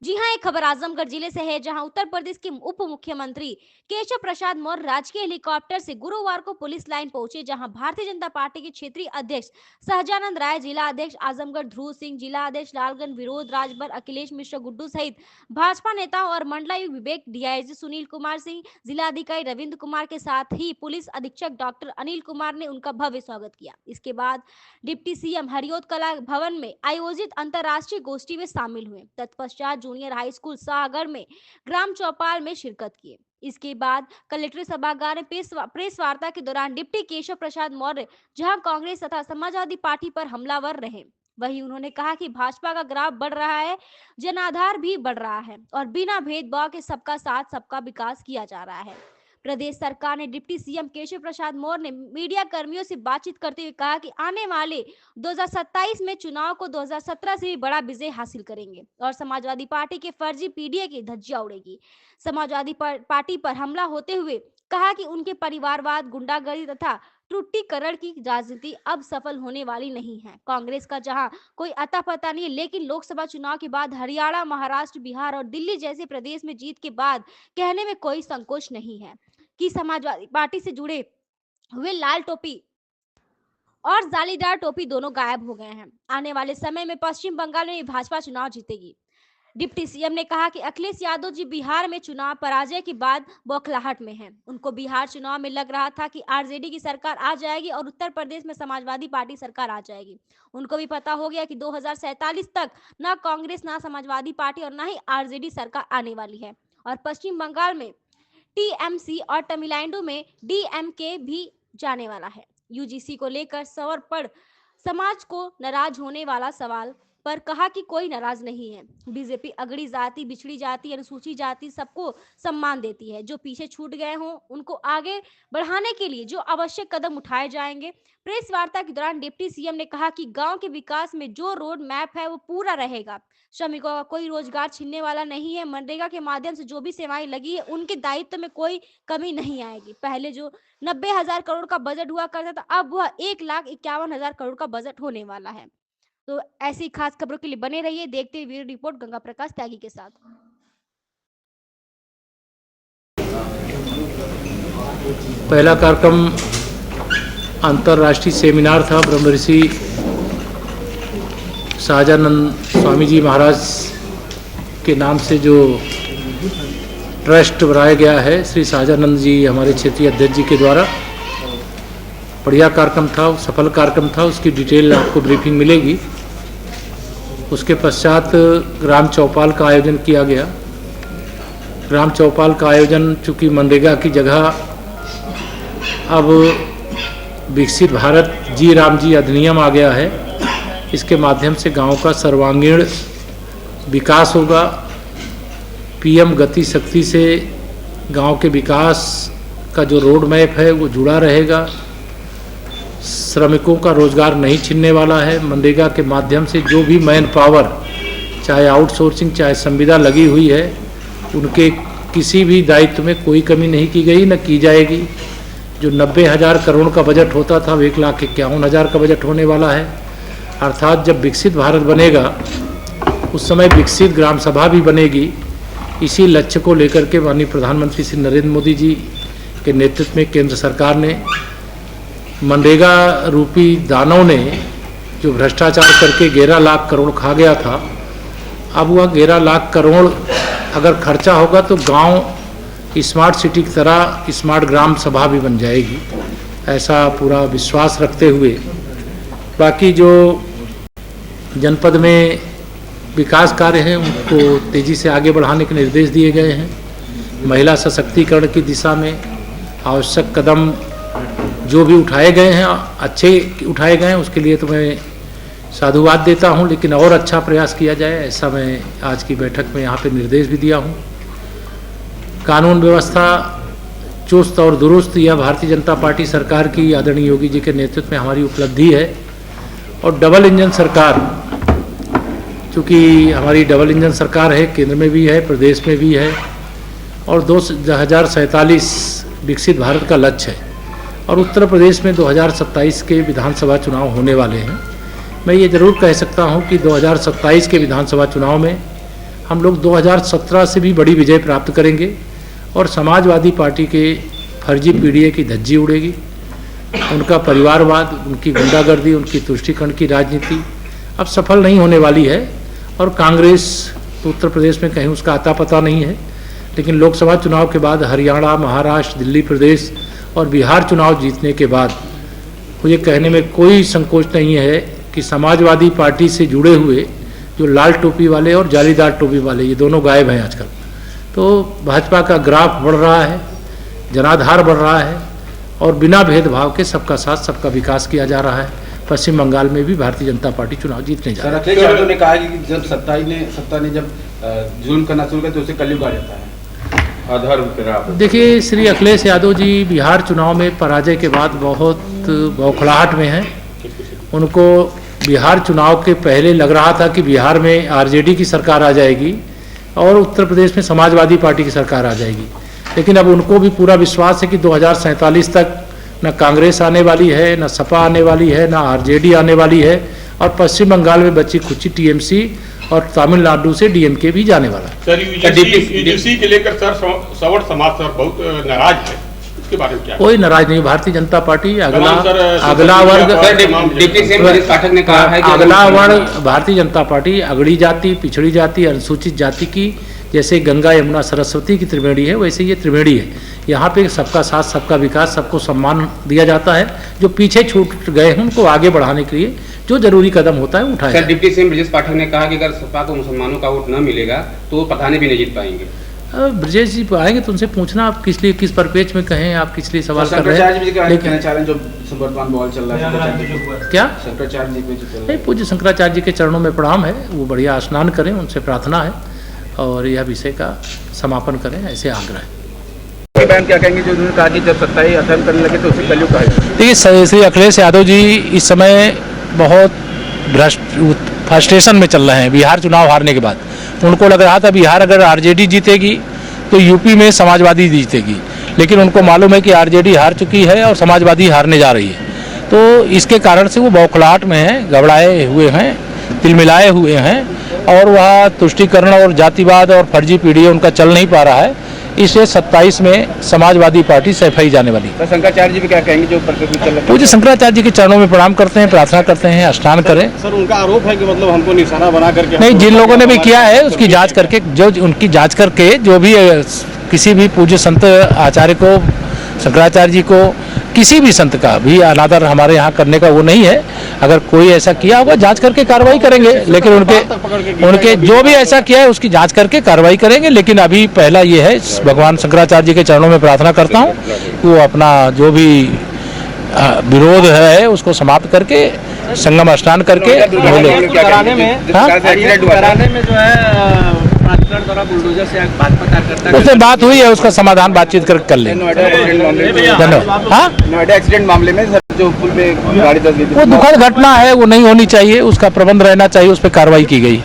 जी हां, एक खबर आजमगढ़ जिले से है, जहां उत्तर प्रदेश के उप मुख्यमंत्री केशव प्रसाद मौर्य राजकीय हेलीकॉप्टर से गुरुवार को पुलिस लाइन पहुंचे, जहां भारतीय जनता पार्टी के क्षेत्रीय अध्यक्ष सहजानंद राय, जिला अध्यक्ष आजमगढ़ ध्रुव सिंह, जिला अध्यक्ष लालगंज विरोध राजभर अखिलेश मिश्र गुड्डू सहित भाजपा नेताओं और मंडलायुक्त विवेक, डीआईजी सुनील कुमार सिंह, जिला अधिकारी रविंद्र कुमार के साथ ही पुलिस अधीक्षक डॉक्टर अनिल कुमार ने उनका भव्य स्वागत किया। इसके बाद डिप्टी सीएम हरिओत कला भवन में आयोजित अंतर्राष्ट्रीय गोष्ठी में शामिल हुए। तत्पश्चात जूनियर हाई स्कूल सागर में ग्राम चौपाल में शिरकत किए। इसके बाद कलेक्ट्रेट सभागार में प्रेस वार्ता के दौरान डिप्टी केशव प्रसाद मौर्य जहां कांग्रेस तथा समाजवादी पार्टी पर हमलावर रहे, वहीं उन्होंने कहा कि भाजपा का ग्राफ बढ़ रहा है, जनाधार भी बढ़ रहा है और बिना भेदभाव के सबका साथ सबका विकास किया जा रहा है। प्रदेश सरकार ने डिप्टी सीएम केशव प्रसाद मौर्य ने मीडिया कर्मियों से बातचीत करते हुए कहा कि आने वाले 2027 में चुनाव को 2017 से भी बड़ा विजय हासिल करेंगे और समाजवादी पार्टी के फर्जी पीडीए की धज्जियां उड़ेगी। समाजवादी पार्टी पर हमला होते हुए कहा कि उनके परिवारवाद, गुंडागर्दी तथा त्रुटिकरण की राजनीति अब सफल होने वाली नहीं है। कांग्रेस का जहां कोई अता पता नहीं है, लेकिन लोकसभा चुनाव के बाद हरियाणा, महाराष्ट्र, बिहार और दिल्ली जैसे प्रदेश में जीत के बाद कहने में कोई संकोच नहीं है कि समाजवादी पार्टी से जुड़े हुए लाल टोपी और जालीदार टोपी दोनों गायब हो गए हैं। आने वाले समय में पश्चिम बंगाल में भाजपा चुनाव जीतेगी। डिप्टी सीएम ने कहा कि अखिलेश यादव जी बिहार में चुनाव पराजय के बाद बौखलाहट में हैं। उनको बिहार चुनाव में लग रहा था कि आरजेडी की सरकार आ जाएगी और उत्तर प्रदेश में समाजवादी पार्टी सरकार आ जाएगी। उनको भी पता हो गया कि 2047 तक ना कांग्रेस, ना समाजवादी पार्टी और ना ही आरजेडी सरकार आने वाली है और पश्चिम बंगाल में टीएमसी और तमिलनाडु में डीएमके भी जाने वाला है। यूजीसी को लेकर सौर पर समाज को नाराज होने वाला सवाल पर कहा कि कोई नाराज नहीं है। बीजेपी अगड़ी जाति, बिछड़ी जाति, अनुसूचित जाति सबको सम्मान देती है। जो पीछे छूट गए हों उनको आगे बढ़ाने के लिए जो आवश्यक कदम उठाए जाएंगे। प्रेस वार्ता के दौरान डिप्टी सीएम ने कहा कि गांव के विकास में जो रोड मैप है वो पूरा रहेगा। श्रमिकों का कोई रोजगार छीनने वाला नहीं है। मनरेगा के माध्यम से जो भी सेवाएं लगी है उनके दायित्व में कोई कमी नहीं आएगी। पहले जो 90,000 करोड़ का बजट हुआ करता था, अब वह 1,51,000 करोड़ का बजट होने वाला है। तो ऐसी खास खबरों के लिए बने रहिए, देखते हुए वीडियो रिपोर्ट गंगा प्रकाश त्यागी के साथ। पहला कार्यक्रम अंतर्राष्ट्रीय सेमिनार था। ब्रह्मऋषि सहजानंद स्वामी जी महाराज के नाम से जो ट्रस्ट बनाया गया है, श्री सहजानंद जी हमारे क्षेत्रीय अध्यक्ष जी के द्वारा, बढ़िया कार्यक्रम था, सफल कार्यक्रम था। उसकी डिटेल आपको ब्रीफिंग मिलेगी। उसके पश्चात ग्राम चौपाल का आयोजन किया गया। ग्राम चौपाल का आयोजन चूँकि मनरेगा की जगह अब विकसित भारत जी राम जी अधिनियम आ गया है, इसके माध्यम से गांव का सर्वांगीण विकास होगा। पीएम गति शक्ति से गांव के विकास का जो रोड मैप है वो जुड़ा रहेगा। श्रमिकों का रोजगार नहीं छीनने वाला है। मनरेगा के माध्यम से जो भी मैन पावर, चाहे आउटसोर्सिंग चाहे संविदा लगी हुई है, उनके किसी भी दायित्व में कोई कमी नहीं की गई, न की जाएगी। जो 90,000 करोड़ का बजट होता था, 1,51,000 का बजट होने वाला है। अर्थात जब विकसित भारत बनेगा उस समय विकसित ग्राम सभा भी बनेगी। इसी लक्ष्य को लेकर के माननीय प्रधानमंत्री श्री नरेंद्र मोदी जी के नेतृत्व में केंद्र सरकार ने मनरेगा रूपी दानव ने जो भ्रष्टाचार करके 11 लाख करोड़ खा गया था, अब वह 11 लाख करोड़ अगर खर्चा होगा तो गांव स्मार्ट सिटी की तरह स्मार्ट ग्राम सभा भी बन जाएगी, ऐसा पूरा विश्वास रखते हुए बाकी जो जनपद में विकास कार्य हैं उनको तेज़ी से आगे बढ़ाने के निर्देश दिए गए हैं। महिला सशक्तिकरण की दिशा में आवश्यक कदम जो भी उठाए गए हैं, अच्छे उठाए गए हैं, उसके लिए तो मैं साधुवाद देता हूं, लेकिन और अच्छा प्रयास किया जाए, ऐसा मैं आज की बैठक में यहाँ पे निर्देश भी दिया हूं। कानून व्यवस्था चुस्त और दुरुस्त, यह भारतीय जनता पार्टी सरकार की आदरणीय योगी जी के नेतृत्व में हमारी उपलब्धि है। और डबल इंजन सरकार, चूँकि हमारी डबल इंजन सरकार है, केंद्र में भी है, प्रदेश में भी है, और 2047 विकसित भारत का लक्ष्य है और उत्तर प्रदेश में 2027 के विधानसभा चुनाव होने वाले हैं। मैं ये ज़रूर कह सकता हूँ कि 2027 के विधानसभा चुनाव में हम लोग 2017 से भी बड़ी विजय प्राप्त करेंगे और समाजवादी पार्टी के फर्जी पीडीए की धज्जी उड़ेगी। उनका परिवारवाद, उनकी गुंडागर्दी, उनकी तुष्टीकरण की राजनीति अब सफल नहीं होने वाली है। और कांग्रेस तो उत्तर प्रदेश में कहीं उसका आता पता नहीं है, लेकिन लोकसभा चुनाव के बाद हरियाणा, महाराष्ट्र, दिल्ली प्रदेश और बिहार चुनाव जीतने के बाद मुझे कहने में कोई संकोच नहीं है कि समाजवादी पार्टी से जुड़े हुए जो लाल टोपी वाले और जालीदार टोपी वाले, ये दोनों गायब हैं आजकल। तो भाजपा का ग्राफ बढ़ रहा है, जनाधार बढ़ रहा है और बिना भेदभाव के सबका साथ सबका विकास किया जा रहा है। पश्चिम बंगाल में भी भारतीय जनता पार्टी चुनाव जीतने जा रही है। अखिलेश यादव ने कहा कि जब सत्ता ने जब जुल्म करना शुरू किया तो उसे कलयुग आ जाता है, अधर्म के राह। देखिए, श्री अखिलेश यादव जी बिहार चुनाव में पराजय के बाद बहुत बौखलाहट में हैं। उनको बिहार चुनाव के पहले लग रहा था कि बिहार में आरजेडी की सरकार आ जाएगी और उत्तर प्रदेश में समाजवादी पार्टी की सरकार आ जाएगी, लेकिन अब उनको भी पूरा विश्वास है कि 2047 तक न कांग्रेस आने वाली है, न सपा आने वाली है, न आरजेडी आने वाली है और पश्चिम बंगाल में बची खुची टीएमसी और तमिलनाडु से डीएमके भी जाने वाला है। सर, यूजीसी के लेकर सर सवर्ण समाज सर बहुत नाराज है, इसके बारे में क्या? कोई नाराज नहीं। भारतीय जनता पार्टी अगला वर्ग, पाठक ने कहा है कि अगला वर्ग भारतीय जनता पार्टी अगड़ी जाति, पिछड़ी जाति, अनुसूचित जाति की जैसे गंगा यमुना सरस्वती की त्रिवेणी है, वैसे ये त्रिवेणी है। यहाँ पे सबका साथ सबका विकास, सबको सम्मान दिया जाता है। जो पीछे छूट गए हैं उनको आगे बढ़ाने के लिए जो जरूरी कदम होता है उठाया। Sir, deputy CM Brajesh Pathak ने कहा कि अगर सपा को मुसलमानों का वोट न मिलेगा तो वो पठाने भी नहीं जीत पाएंगे। ब्रजेश जी आएंगे तो उनसे पूछना आप किस लिए, किस परिपेक्ष में कहें, आप किस लिए सवाल कर रहे हैं। लेकिन क्या नहीं, पूज्य शंकराचार्य जी के चरणों में प्रणाम है, वो बढ़िया स्नान करें, उनसे प्रार्थना है और यह विषय का समापन करें, ऐसे आग्रह है। बयान क्या कहेंगे जो उन्होंने कहा कि जब सत्ता ही अधर्म करने लगे तो उसे कलयुग कहेगा? देखिए, श्री अखिलेश यादव जी इस समय बहुत फ्रस्ट्रेशन में चल रहे हैं बिहार चुनाव हारने के बाद। उनको लग रहा था बिहार अगर आरजेडी जीतेगी तो यूपी में समाजवादी जीतेगी, लेकिन उनको मालूम है कि आरजेडी हार चुकी है और समाजवादी हारने जा रही है। तो इसके कारण से वो बौखलाहट में हैं, घबराए हुए हैं, तिलमिलाए हुए हैं और वह तुष्टीकरण और जातिवाद और फर्जी पीढ़ी उनका चल नहीं पा रहा है। इसलिए 27 में समाजवादी पार्टी सफाई जाने वाली। तो शंकराचार्य जी भी क्या कहेंगे जो चल रहा है? पूज्य शंकराचार्य जी के चरणों में प्रणाम करते हैं, प्रार्थना करते हैं, स्नान करें। सर, उनका आरोप है कि मतलब हमको निशाना बना करके नहीं, जिन लोगों ने भी किया है उसकी जांच करके, जो उनकी जांच करके जो भी किसी भी पूज्य संत आचार्य को, शंकराचार्य जी को, किसी भी संत का भी अनादर हमारे यहाँ करने का वो नहीं है। अगर कोई ऐसा किया होगा जांच करके कार्रवाई करेंगे, लेकिन उनके जो भी ऐसा किया है उसकी जांच करके कार्रवाई करेंगे। लेकिन अभी पहला ये है, भगवान शंकराचार्य जी के चरणों में प्रार्थना करता हूँ कि वो अपना जो भी विरोध है उसको समाप्त करके संगम स्नान करके कराने में जो है बुलडोजर से उससे बात हुई है, उसका समाधान बातचीत कर लेंगे। धन्यवाद। हाँ, नोएडा एक्सीडेंट मामले में सर जो पुल पे गाड़ी दस गई, वो दुखद घटना है, वो नहीं होनी चाहिए, उसका प्रबंध रहना चाहिए, उस पर कार्रवाई की गई।